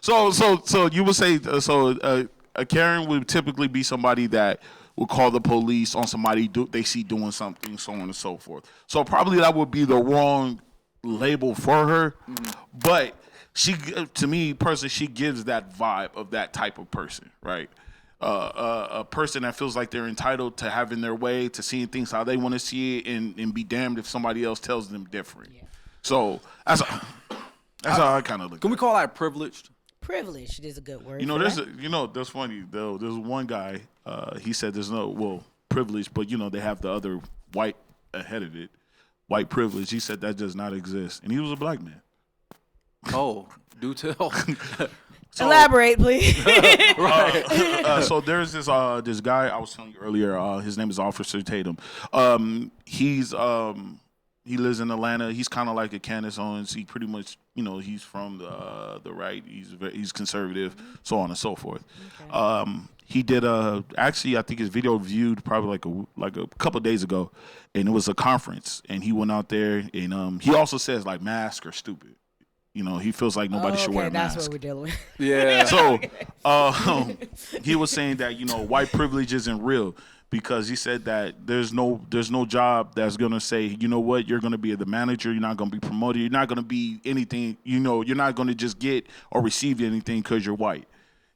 So you would say a Karen would typically be somebody that will call the police on somebody they see doing something, so on and so forth. So probably that would be the wrong label for her, but she, to me personally, she gives that vibe of that type of person, right? A person that feels like they're entitled to having their way, to seeing things how they want to see it, and be damned if somebody else tells them different. Yeah. So that's how I kind of look. Can we call that privileged? Privileged is a good word. That's funny though. There's one guy. He said there's no privilege, but they have the other white ahead of it. White privilege. He said that does not exist, and he was a black man. Oh, do tell. Elaborate, please. So there's this guy I was telling you earlier. His name is Officer Tatum. He lives in Atlanta. He's kind of like a Candace Owens. He pretty much, he's from the right. He's conservative, so on and so forth. Okay. He did actually, I think his video viewed probably like a couple of days ago, and it was a conference, and he went out there, and he also says like masks are stupid. He feels like nobody should wear a mask. That's what we're dealing with. Yeah. So he was saying that white privilege isn't real, because he said that there's no job that's gonna say, you know what, you're gonna be the manager, you're not gonna be promoted, you're not gonna be anything, you're not gonna just get or receive anything because you're white.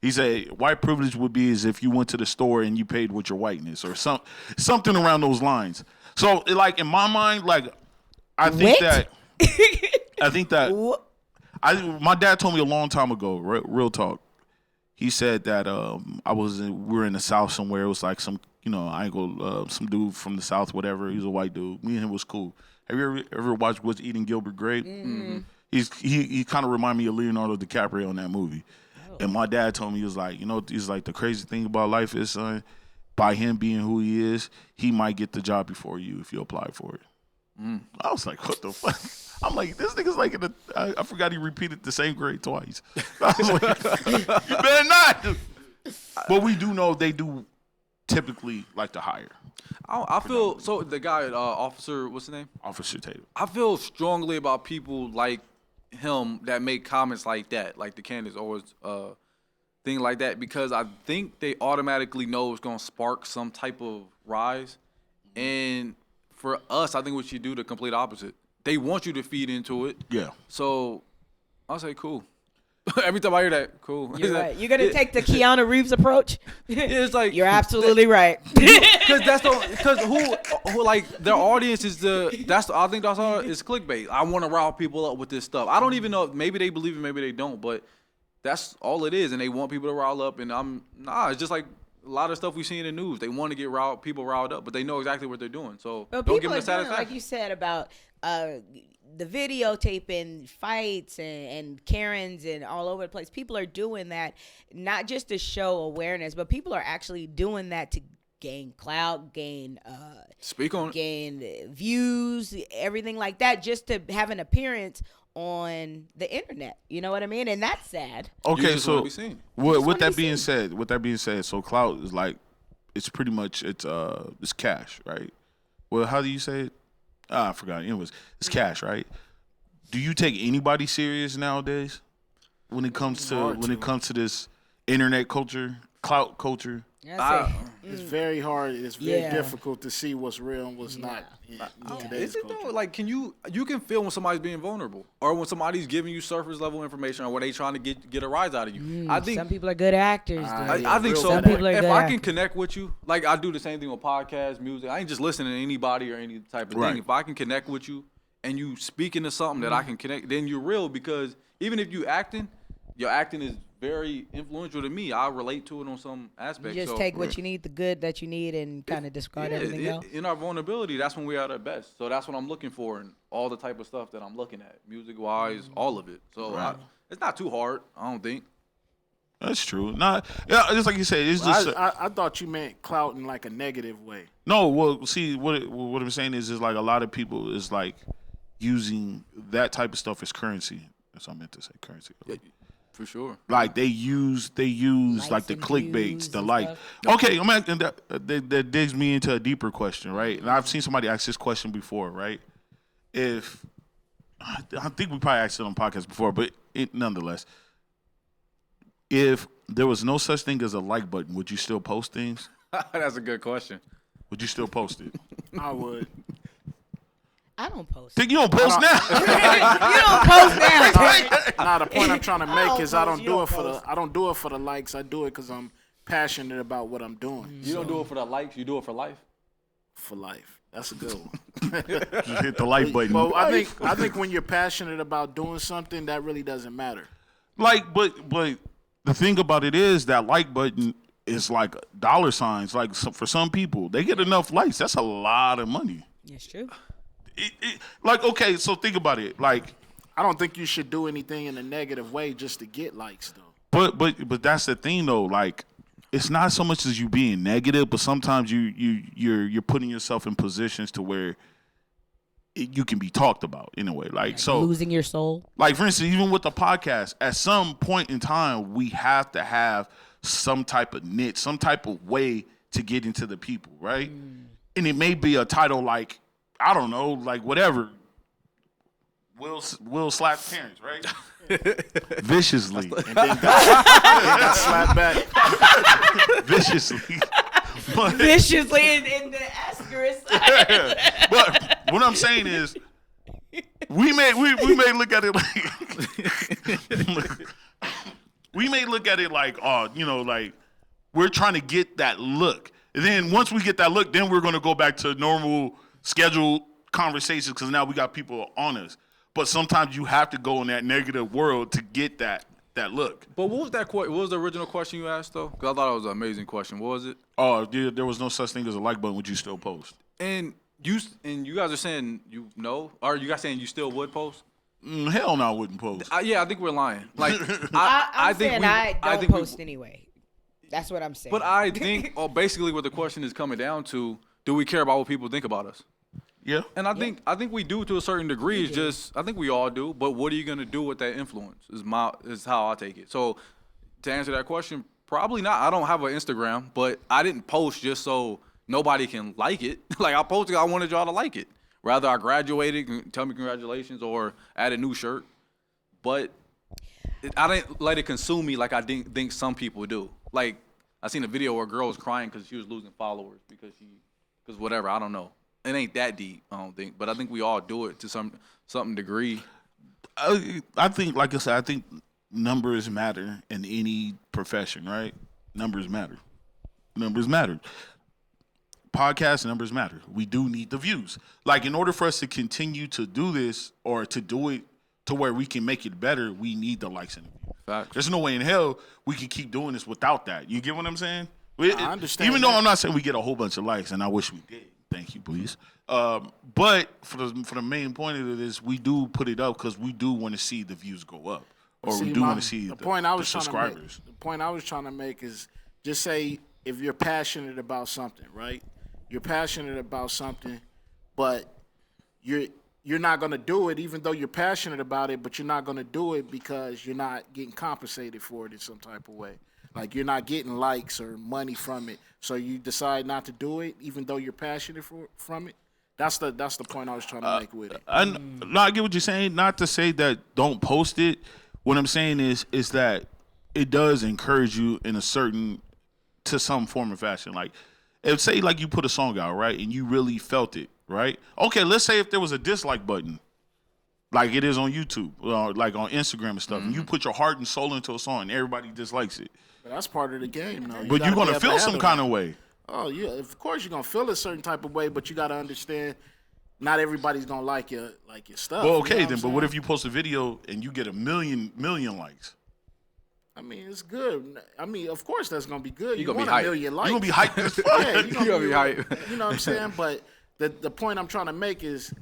He said white privilege would be as if you went to the store and you paid with your whiteness or something around those lines. So like in my mind, like I think that my dad told me a long time ago, real talk. He said that we were in the South somewhere. It was like some, some dude from the South, whatever. He was a white dude. Me and him was cool. Have you ever watched What's Eating Gilbert Grape? Mm-hmm. He kind of reminded me of Leonardo DiCaprio in that movie. Oh. And my dad told me, he was like, he's like, the crazy thing about life is, son, by him being who he is, he might get the job before you if you apply for it. Mm. I was like, what the fuck? I'm like, this nigga's like I forgot he repeated the same grade twice. I was like, you better not. But we do know they do typically like to hire. I feel, so the guy, Officer, what's his name? Officer Tatum. I feel strongly about people like him that make comments like that, like the Candace Owens thing like that, because I think they automatically know it's going to spark some type of rise. And for us, I think we should do the complete opposite. They want you to feed into it. Yeah. So I'll say cool. Every time I hear that, cool. You're right. You're gonna take the Keanu Reeves approach. It's like you're absolutely right. Because who like their audience is I think that's all is clickbait. I want to rile people up with this stuff. I don't even know. Maybe they believe it, maybe they don't. But that's all it is, and they want people to rile up. And it's just like a lot of stuff we see in the news. They want to get people riled up, but they know exactly what they're doing. So but don't give them the satisfaction. Like you said about the videotaping fights and Karens and all over the place. People are doing that not just to show awareness, but people are actually doing that to gain clout, gain views, everything like that, just to have an appearance on the internet. You know what I mean? And that's sad. Okay, so with that being said, so clout is like, it's pretty much it's cash, right? Well, how do you say it? I forgot. It's cash, right? Do you take anybody serious nowadays when it comes to this internet culture, clout culture? It's very hard. It's very difficult to see what's real and what's not. Is it though? Like, you can feel when somebody's being vulnerable, or when somebody's giving you surface level information, or when they trying to get a rise out of you. I think some people are good actors. I think so. If I can connect with you, like I do the same thing with podcasts, music. I ain't just listening to anybody or any type of thing. If I can connect with you and you speaking to something that I can connect, then you're real. Because even if you acting, your acting is very influential to me. I relate to it on some aspect. You just take what you need, the good that you need, and kind of discard everything else. In our vulnerability, that's when we are at our best. So that's what I'm looking for in all the type of stuff that I'm looking at, music-wise, all of it. So it's not too hard, I don't think. That's true. Just like you said, it's just. I thought you meant clout in like a negative way. No, well, see, what I'm saying is like a lot of people is like using that type of stuff as currency. That's what I meant to say, currency. Yeah. For sure. Like they use like the clickbaits, the like. Stuff. Okay, that digs me into a deeper question, right? And I've seen somebody ask this question before, right? I think we probably asked it on podcasts before, but nonetheless, If there was no such thing as a like button, would you still post things? That's a good question. Would you still post it? I would. I don't post. Think you don't post now? You don't post now. Nah, the point I'm trying to make is I don't You do don't it for post. I don't do it for the likes. I do it because I'm passionate about what I'm doing. You don't do it for the likes. You do it for life. For life. That's a good one. Just hit the like button. Well, I think when you're passionate about doing something, that really doesn't matter. Like, but the thing about it is that like button is like dollar signs. Like for some people, they get enough likes. That's a lot of money. It's true. Like, okay, so think about it. Like, I don't think you should do anything in a negative way just to get likes, though. but that's the thing though. Like, it's not so much as you being negative, but sometimes you're putting yourself in positions to where you can be talked about in a way. Like so, Losing your soul. like for instance, even with the podcast, at some point in time, we have to have some type of niche, some type of way to get into the people, right? And it may be a title like, I don't know, like whatever. Will slap parents, right? Viciously. And then got slapped back. Viciously. But, Viciously in the asterisk. but what I'm saying is, we may look at it like we may look at it like, oh, you know, like we're trying to get that look. And then once we get that look, then we're going to go back to normal scheduled conversations because now we got people on us. But sometimes you have to go in that negative world to get that look. But what was that? What was the original question you asked though? Because I thought it was an amazing question. What was it? Oh, there was no such thing as a like button. Would you still post? And you guys are saying you know, or you guys saying you still would post? Hell no, I wouldn't post. Yeah, I think we're lying. Like I'm think saying I don't post anyway. That's what I'm saying. But I think, basically, what the question is coming down to: do we care about what people think about us? Yeah. And I think we do to a certain degree. It's just I think we all do. But what are you gonna do with that influence? Is how I take it. So to answer that question, probably not. I don't have an Instagram, but I didn't post just so nobody can like it. Like I posted, I wanted y'all to like it. Rather I graduated, tell me congratulations, or add a new shirt. But I didn't let it consume me like I think some people do. Like I seen a video where a girl was crying because she was losing followers because whatever, I don't know. It ain't that deep, I don't think. But I think we all do it to some degree. I think, like I said, I think numbers matter in any profession, right? Numbers matter. Numbers matter. Podcast numbers matter. We do need the views. Like, in order for us to continue to do this or to do it to where we can make it better, we need the likes and the views. Facts. There's no way in hell we can keep doing this without that. You get what I'm saying? I understand. Even though I'm not saying we get a whole bunch of likes, and I wish we did. Thank you, please. But for the main point of this, we do put it up because we do want to see the views go up, or we do want to see the subscribers. The point I was trying to make is just say if you're passionate about something, right? You're passionate about something, but you're not going to do it even though you're passionate about it, but you're not going to do it because you're not getting compensated for it in some type of way. Like you're not getting likes or money from it, so you decide not to do it, even though you're passionate from it. That's the point I was trying to make with it. I get what you're saying. Not to say that don't post it. What I'm saying is that it does encourage you in to some form of fashion. Like, if say like you put a song out, right, and you really felt it, right? Okay, let's say if there was a dislike button, like it is on YouTube, or like on Instagram and stuff, and you put your heart and soul into a song, and everybody dislikes it. But that's part of the game, though. But you're gonna feel some kind of way. Oh yeah, of course you're gonna feel a certain type of way, but you gotta understand, not everybody's gonna like your stuff. Well, okay, you know then. But what if you post a video and you get a million likes? I mean, it's good. I mean, of course that's gonna be good. You gonna want be hyped. 1 million likes. You're gonna be hyped as fuck. Yeah, You gonna be hyped. You know what I'm saying? But the point I'm trying to make is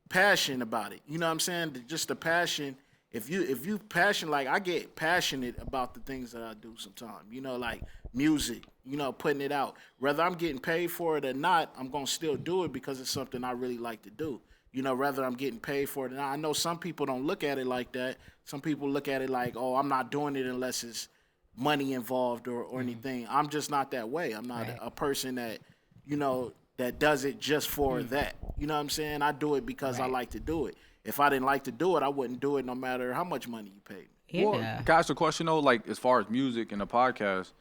passion about it. You know what I'm saying? Just the passion. If you passionate, like I get passionate about the things that I do sometimes. You know, like music. You know, putting it out. Whether I'm getting paid for it or not, I'm gonna still do it because it's something I really like to do. You know, whether I'm getting paid for it or not. I know some people don't look at it like that. Some people look at it like, oh, I'm not doing it unless it's money involved or anything. I'm just not that way. I'm not a person that, you know, that does it just for that. You know what I'm saying? I do it because I like to do it. If I didn't like to do it, I wouldn't do it no matter how much money you paid me. Yeah. Well, can I ask a question though? Like, as far as music and the podcast,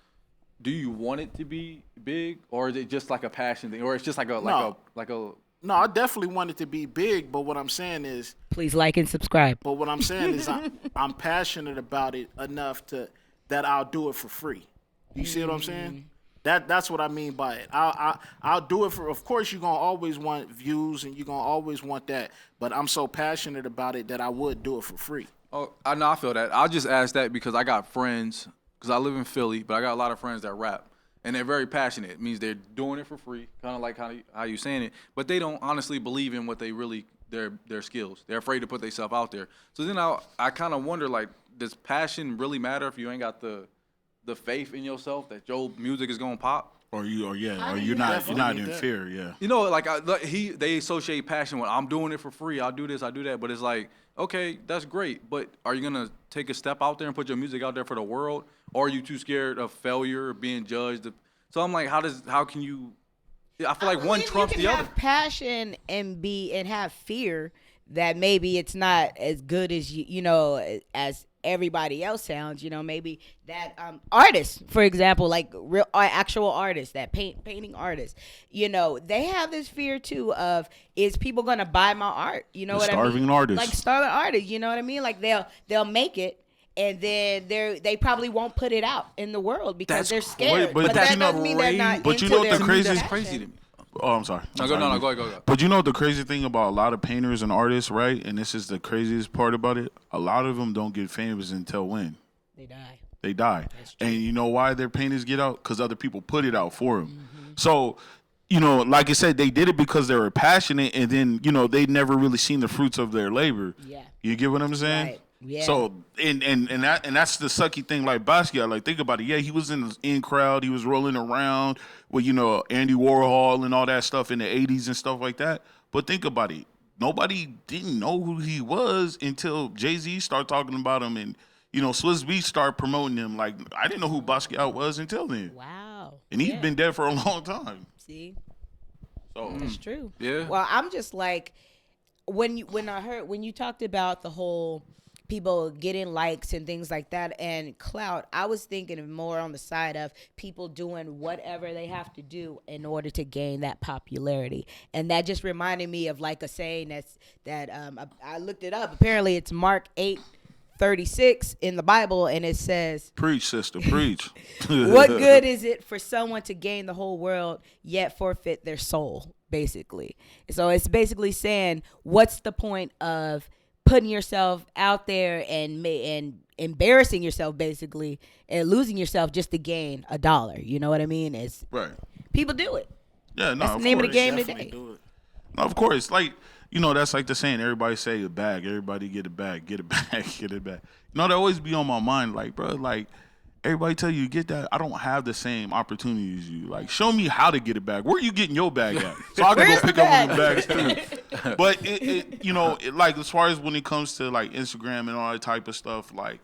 do you want it to be big, or is it just like a passion thing, or it's just like a No, I definitely want it to be big, but what I'm saying is, Please like and subscribe. I'm passionate about it enough that I'll do it for free. You see what I'm saying? That's what I mean by it. I'll do it for. Of course, you're gonna always want views and you're gonna always want that, but I'm so passionate about it that I would do it for free. Oh, I know. I feel that. I'll just ask that because I got friends. Because I live in Philly, but I got a lot of friends that rap, and they're very passionate. It means they're doing it for free, kind of like how you saying it, but they don't honestly believe in what they really their skills. They're afraid to put themselves out there. So then I kind of wonder, like, does passion really matter if you ain't got the faith in yourself that your music is gonna pop? Or you're not in fear, yeah. You know, like they associate passion with I'm doing it for free. I'll do this, I do that. But it's like, okay, that's great. But are you gonna take a step out there and put your music out there for the world, or are you too scared of failure or being judged? So I'm like, how can you? I feel like one trumps the other. You can have passion and have fear that maybe it's not as good as as everybody else sounds. Maybe that artists, for example, like real actual artists, that painting artists, they have this fear too of, is people gonna buy my art? You know what I mean? Starving artists. Like starving artists. You know what I mean? Like they'll make it. And then they probably won't put it out in the world because they're scared. But that doesn't mean they're not. But you know what the craziest? That's crazy to me. Oh, I'm sorry. No, go ahead. But you know what the crazy thing about a lot of painters and artists, right? And this is the craziest part about it. A lot of them don't get famous until when? They die. And you know why their paintings get out? Because other people put it out for them. Mm-hmm. So, like I said, they did it because they were passionate, and then, they never really seen the fruits of their labor. Yeah. You get what I'm saying? Right. Yeah. So and that's the sucky thing, like Basquiat. Like, think about it. Yeah, he was in the in crowd. He was rolling around with Andy Warhol and all that stuff in the '80s and stuff like that. But think about it. Nobody didn't know who he was until Jay-Z started talking about him, and Swiss Beats started promoting him. Like, I didn't know who Basquiat was until then. Wow. And he's been dead for a long time. See, so that's true. Yeah. Well, I'm just like, when you talked about the whole people getting likes and things like that and clout, I was thinking more on the side of people doing whatever they have to do in order to gain that popularity. And that just reminded me of like a saying that I looked it up. Apparently it's Mark 8:36 in the Bible, and it says, "Preach, sister, preach." What good is it for someone to gain the whole world yet forfeit their soul, basically? So it's basically saying, what's the point of putting yourself out there and embarrassing yourself, basically, and losing yourself just to gain $1? You know what I mean? It's right. People do it. Yeah, no, that's the name of the game today. No, of course, like that's like the saying. Everybody say a bag. Everybody get a bag. Get a bag. Get a bag. That always be on my mind. Like, bro, like everybody tell you get that. I don't have the same opportunity as you. Like, show me how to get a bag. Where are you getting your bag at? So I can go pick up one of the bags too. But it like as far as when it comes to like Instagram and all that type of stuff, like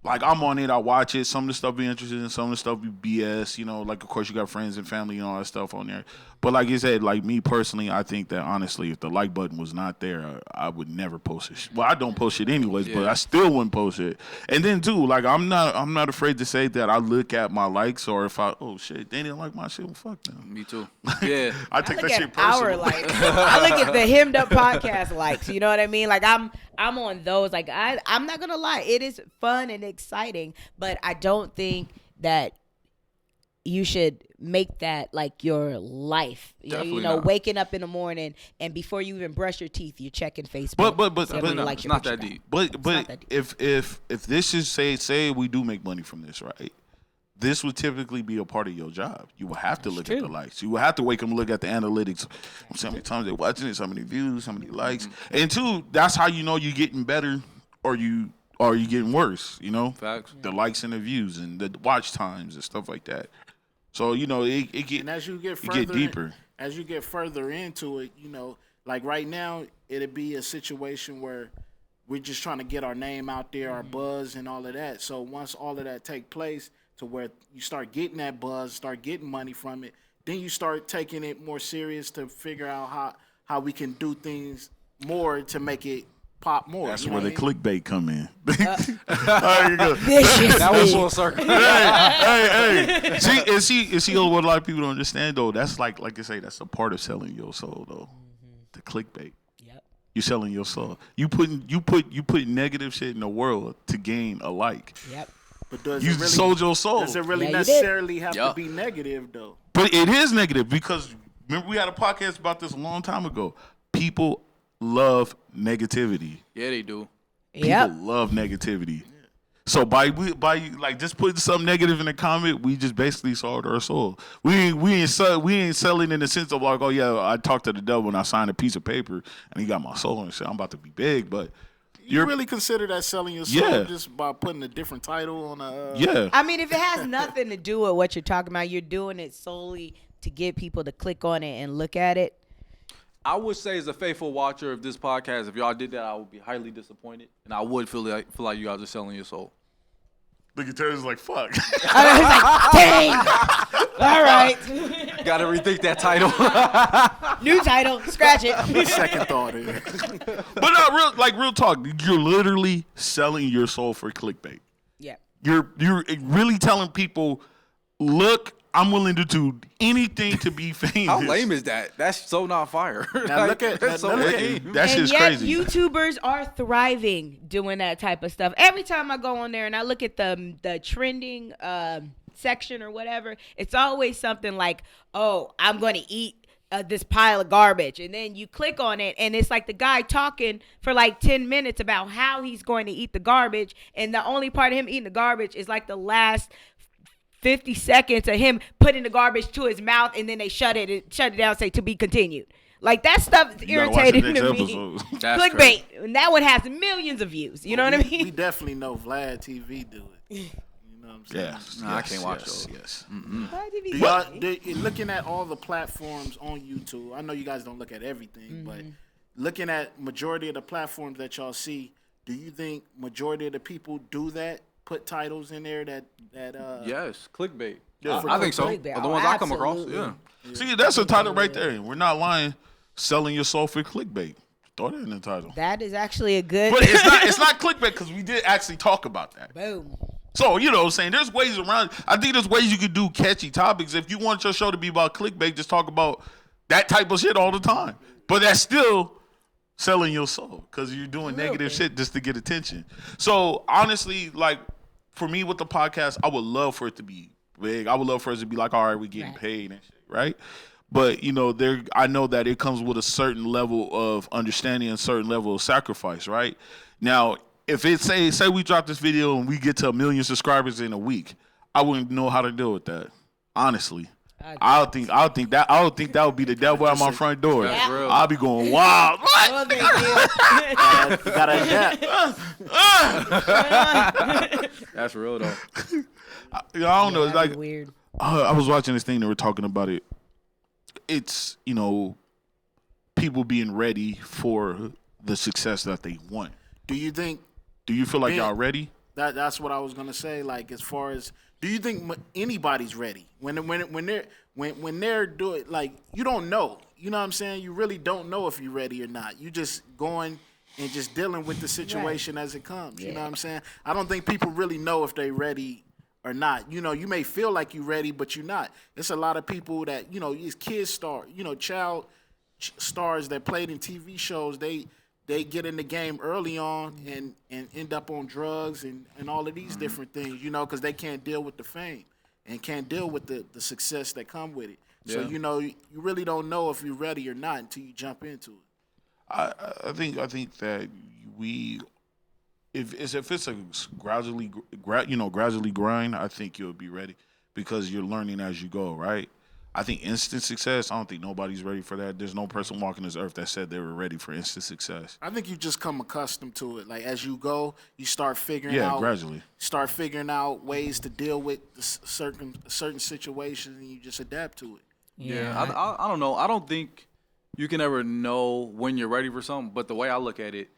I'm on it, I watch it. Some of the stuff be interesting, some of the stuff be BS. Like of course you got friends and family and all that stuff on there. But like you said, like me personally, I think that honestly, if the like button was not there, I would never post it. Well, I don't post it anyways, but I still wouldn't post it. And then too, like I'm not afraid to say that I look at my likes, or if they didn't like my shit, well fuck them. Me too. Yeah. I take that shit personal. I look at the Hymmed Up podcast likes. You know what I mean? Like I'm on those. Like I'm not gonna lie, it is fun and exciting, but I don't think that you should make that like your life. Waking up in the morning and before you even brush your teeth, you're checking Facebook. But it's not that deep. But if this is say we do make money from this, right? This would typically be a part of your job. You will have to look at the likes. You will have to wake up and look at the analytics. How many times they're watching it, how many views, how many likes. Mm-hmm. And two, that's how you know you're getting better or you getting worse, Facts. The likes and the views and the watch times and stuff like that. So, it get, and as you get deeper. As you get further into it, like right now, it'd be a situation where we're just trying to get our name out there, our buzz and all of that. So once all of that take place to where you start getting that buzz, start getting money from it, then you start taking it more serious to figure out how we can do things more to make it pop more. That's you know where the what I mean? clickbait come in. There you go. That was full circle. Hey. See what a lot of people don't understand though. That's like I say, that's a part of selling your soul though. The clickbait. Yep. You're selling your soul. You put negative shit in the world to gain a like. Yep. But does You it really, sold your soul. Does it really Yeah, you did. necessarily have to Yup. be negative though? But it is negative because remember we had a podcast about this a long time ago. People love negativity. Yeah, they do. People Yep. love negativity. So by like just putting something negative in the comment, we just basically sold our soul. We ain't selling in the sense of like, oh yeah, I talked to the devil and I signed a piece of paper and he got my soul and shit. I'm about to be big, but You really consider that selling your soul Yeah. just by putting a different title on a? yeah. I mean, if it has nothing to do with what you're talking about, you're doing it solely to get people to click on it and look at it. I would say, as a faithful watcher of this podcast, if y'all did that, I would be highly disappointed, and I would feel like you guys are selling your soul. Look at Terry's like, fuck. I was like, dang. All right. Got to rethink that title. New title. Scratch it. Second thought. Yeah. But real talk, you're literally selling your soul for clickbait. Yeah. You're really telling people, look, I'm willing to do anything to be famous. How lame is that? That's so not fire. Now look at- that's so now look at- lame. That And shit's yet, crazy. YouTubers are thriving doing that type of stuff. Every time I go on there and I look at the trending section or whatever, it's always something like, "Oh, I'm going to eat this pile of garbage," and then you click on it, and it's like the guy talking for like 10 minutes about how he's going to eat the garbage, and the only part of him eating the garbage is like the last 50 seconds of him putting the garbage to his mouth, and then they shut it down, say to be continued. Like that stuff is You gotta watch the irritating next to me. episode. That's Clickbait, crazy. and that one has millions of views. You know what I We mean? definitely know Vlad TV do it. You know what I'm saying? Yeah. Nah, I can't watch yes, those. Yes. Do y'all, looking at all the platforms on YouTube, I know you guys don't look at everything, but looking at majority of the platforms that y'all see, do you think majority of the people do that? Put titles in there that Yes, clickbait. Yeah. I think so. Clickbait. Or the Oh, ones I come across, absolutely. yeah. See, that's a title right there. We're not lying. Selling your soul for clickbait. Throw that in the title. That is actually a good. But it's not clickbait because we did actually talk about that. Boom. So, you know what I'm saying? There's ways around. I think there's ways you could do catchy topics. If you want your show to be about clickbait, just talk about that type of shit all the time. But that's still selling your soul because you're doing negative shit just to get attention. So, honestly, like, for me with the podcast, I would love for it to be big. I would love for us to be like, all right, we're getting Right. paid and shit, right? But, you know, I know that it comes with a certain level of understanding and a certain level of sacrifice, right? Now, if it say we drop this video and we get to 1 million subscribers in a week, I wouldn't know how to deal with that. Honestly. I don't think that would be the devil at my front door. That's real. I'll be going, wow. What? Well, thank you. you gotta adapt. That's real, though. I don't know. It's That'd like be weird. I was watching this thing. They were talking about it. It's, you know, people being ready for the success that they want. Do you think Do you feel like Man. y'all ready? that's what I was gonna say? Like, as far as, do you think anybody's ready when they're doing, like, you don't know? You know what I'm saying? You really don't know if you're ready or not. You just going and just dealing with the situation as it comes. You know what I'm saying? I don't think people really know if they're ready or not. You know, you may feel like you're ready, but you're not. There's a lot of people that, you know, these kids child stars that played in TV shows, they get in the game early on and end up on drugs and all of these different things, you know, because they can't deal with the fame and can't deal with the success that come with it. So, Yeah. you know, you really don't know if you're ready or not until you jump into it. I think that if it's a gradually grind, I think you'll be ready because you're learning as you go, right? I think instant success, I don't think nobody's ready for that. There's no person walking this earth that said they were ready for instant success. I think you just come accustomed to it. Like, as you go, you start figuring Yeah, out gradually. Start figuring out ways to deal with certain situations, and you just adapt to it. Yeah, I don't know. I don't think you can ever know when you're ready for something. But the way I look at it,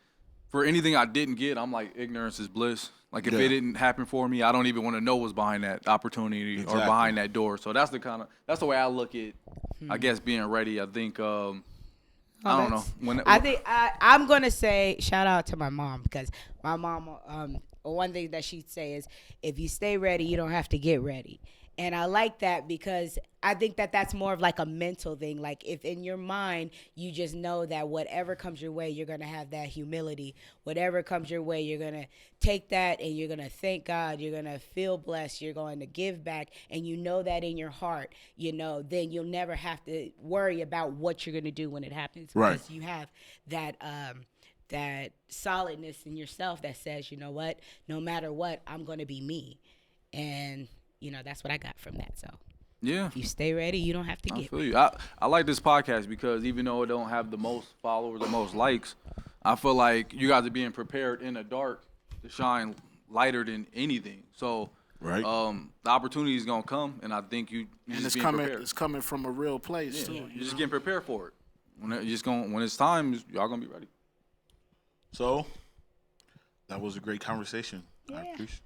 for anything I didn't get, I'm like, ignorance is bliss. Like, if it didn't happen for me, I don't even want to know what's behind that opportunity or behind that door. So that's the way I look at, I guess, being ready. I think, I don't know. I'm gonna say shout out to my mom, because my mom, one thing that she'd say is, if you stay ready, you don't have to get ready. And I like that, because I think that that's more of like a mental thing. Like, if in your mind, you just know that whatever comes your way, you're going to have that humility. Whatever comes your way, you're going to take that and you're going to thank God. You're going to feel blessed. You're going to give back. And you know that in your heart, then you'll never have to worry about what you're going to do when it happens. Right. Because you have that solidness in yourself that says, you know what, no matter what, I'm going to be me. And that's what I got from that. So yeah, if you stay ready, you don't have to get ready. I like this podcast because even though it don't have the most followers or most likes, I feel like you guys are being prepared in the dark to shine lighter than anything. So right, the opportunity is gonna come, and I think you and just it's being prepared. It's coming from a real place too. You're just getting prepared for it. When it's time, y'all gonna be ready. So that was a great conversation. Yeah. I appreciate.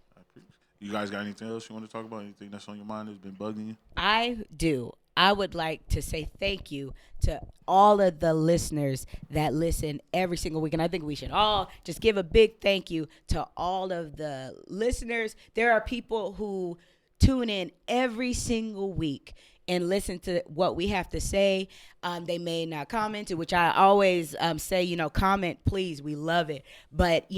You guys got anything else you want to talk about? Anything that's on your mind that's been bugging you? I do. I would like to say thank you to all of the listeners that listen every single week. And I think we should all just give a big thank you to all of the listeners. There are people who tune in every single week and listen to what we have to say. They may not comment, to which I always say, comment, please. We love it. But,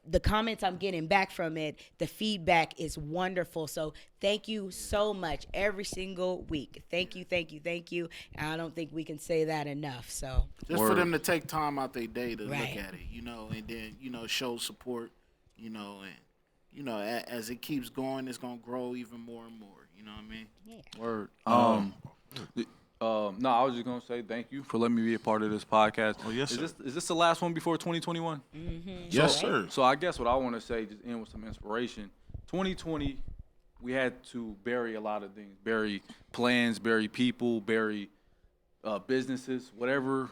the comments I'm getting back from it, the feedback is wonderful. So thank you so much every single week. Thank you, thank you, thank you. And I don't think we can say that enough. So just for them to take time out their day to look Right. at it, and then, show support, and, as it keeps going, it's going to grow even more and more. You know what I mean? Yeah. Word. No, I was just gonna say thank you for letting me be a part of this podcast. Oh yes, sir. Is this the last one before 2021? Mm-hmm. Yes, sir. So I guess what I want to say, just end with some inspiration. 2020, we had to bury a lot of things, bury plans, bury people, bury businesses, whatever.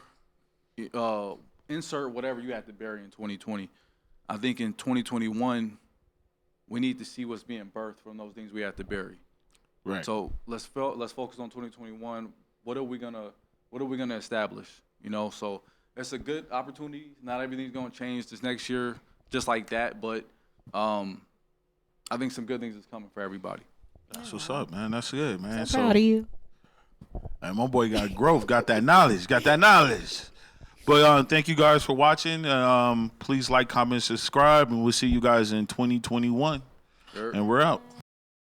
Insert whatever you had to bury in 2020. I think in 2021, we need to see what's being birthed from those things we had to bury. Right. So let's focus on 2021. What are we gonna establish? So it's a good opportunity. Not everything's gonna change this next year, just like that. But I think some good things is coming for everybody. That's what's up, man. That's good, man. So proud of you. And my boy got growth, got that knowledge. But thank you guys for watching. Please like, comment, subscribe, and we'll see you guys in 2021. Sure. And we're out.